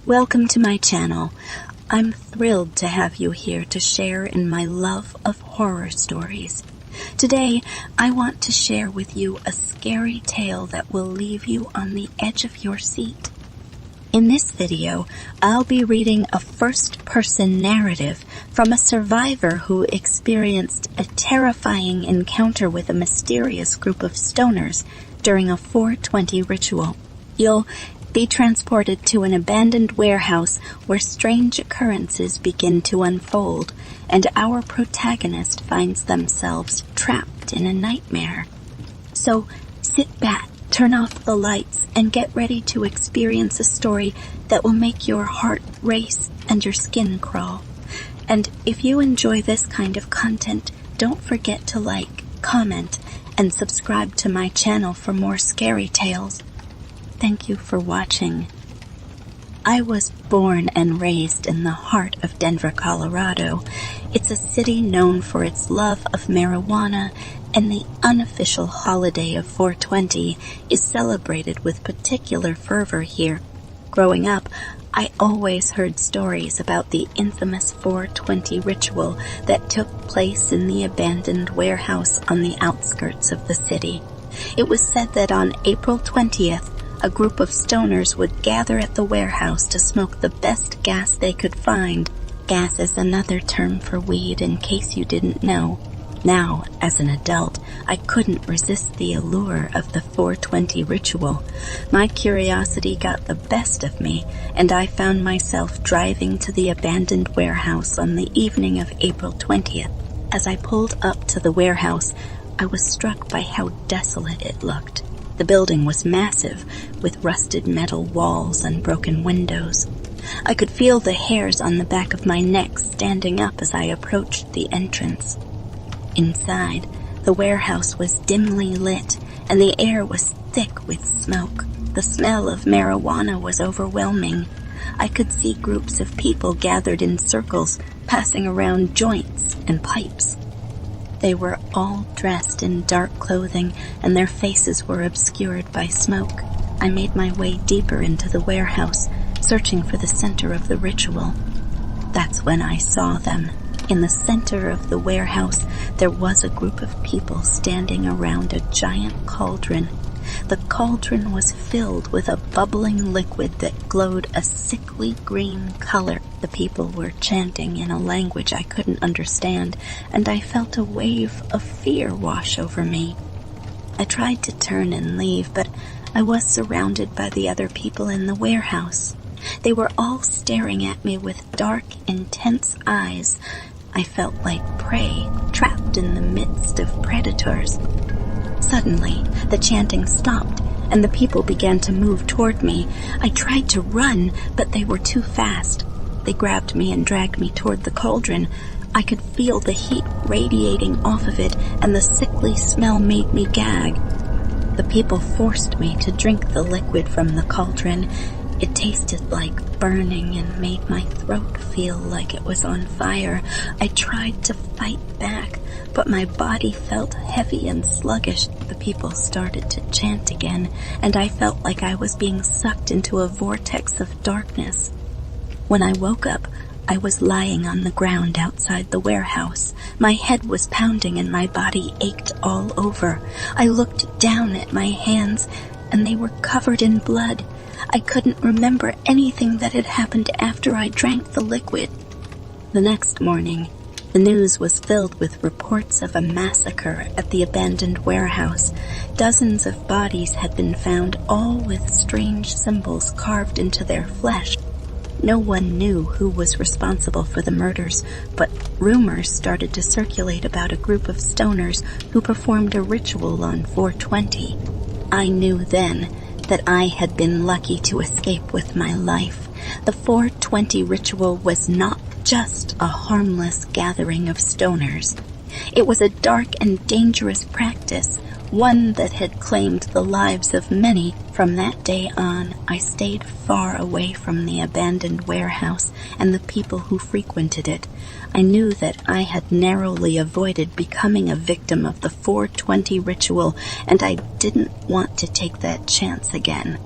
Welcome to my channel. I'm thrilled to have you here to share in my love of horror stories. Today, I want to share with you a scary tale that will leave you on the edge of your seat. In this video, I'll be reading a first-person narrative from a survivor who experienced a terrifying encounter with a mysterious group of stoners during a 420 ritual. You'll be transported to an abandoned warehouse where strange occurrences begin to unfold, and our protagonist finds themselves trapped in a nightmare. So sit back, turn off the lights, and get ready to experience a story that will make your heart race and your skin crawl. And if you enjoy this kind of content, don't forget to like, comment, and subscribe to my channel for more scary tales. Thank you for watching. I was born and raised in the heart of Denver, Colorado. It's a city known for its love of marijuana, and the unofficial holiday of 420 is celebrated with particular fervor here. Growing up, I always heard stories about the infamous 420 ritual that took place in the abandoned warehouse on the outskirts of the city. It was said that on April 20th, a group of stoners would gather at the warehouse to smoke the best gas they could find. Gas is another term for weed, in case you didn't know. Now, as an adult, I couldn't resist the allure of the 420 ritual. My curiosity got the best of me, and I found myself driving to the abandoned warehouse on the evening of April 20th. As I pulled up to the warehouse, I was struck by how desolate it looked. The building was massive, with rusted metal walls and broken windows. I could feel the hairs on the back of my neck standing up as I approached the entrance. Inside, the warehouse was dimly lit, and the air was thick with smoke. The smell of marijuana was overwhelming. I could see groups of people gathered in circles, passing around joints and pipes. They were all dressed in dark clothing, and their faces were obscured by smoke. I made my way deeper into the warehouse, searching for the center of the ritual. That's when I saw them. In the center of the warehouse, there was a group of people standing around a giant cauldron. The cauldron was filled with a bubbling liquid that glowed a sickly green color. The people were chanting in a language I couldn't understand, and I felt a wave of fear wash over me. I tried to turn and leave, but I was surrounded by the other people in the warehouse. They were all staring at me with dark, intense eyes. I felt like prey, trapped in the midst of predators. Suddenly, the chanting stopped, and the people began to move toward me. I tried to run, but they were too fast. They grabbed me and dragged me toward the cauldron. I could feel the heat radiating off of it, and the sickly smell made me gag. The people forced me to drink the liquid from the cauldron. It tasted like burning and made my throat feel like it was on fire. I tried to fight back, but my body felt heavy and sluggish. The people started to chant again, and I felt like I was being sucked into a vortex of darkness. When I woke up, I was lying on the ground outside the warehouse. My head was pounding and my body ached all over. I looked down at my hands, and they were covered in blood. I couldn't remember anything that had happened after I drank the liquid. The next morning, the news was filled with reports of a massacre at the abandoned warehouse. Dozens of bodies had been found, all with strange symbols carved into their flesh. No one knew who was responsible for the murders, but rumors started to circulate about a group of stoners who performed a ritual on 420. I knew then that I had been lucky to escape with my life. The 420 ritual was not just a harmless gathering of stoners. It was a dark and dangerous practice, one that had claimed the lives of many. From that day on, I stayed far away from the abandoned warehouse and the people who frequented it. I knew that I had narrowly avoided becoming a victim of the 420 ritual, and I didn't want to take that chance again.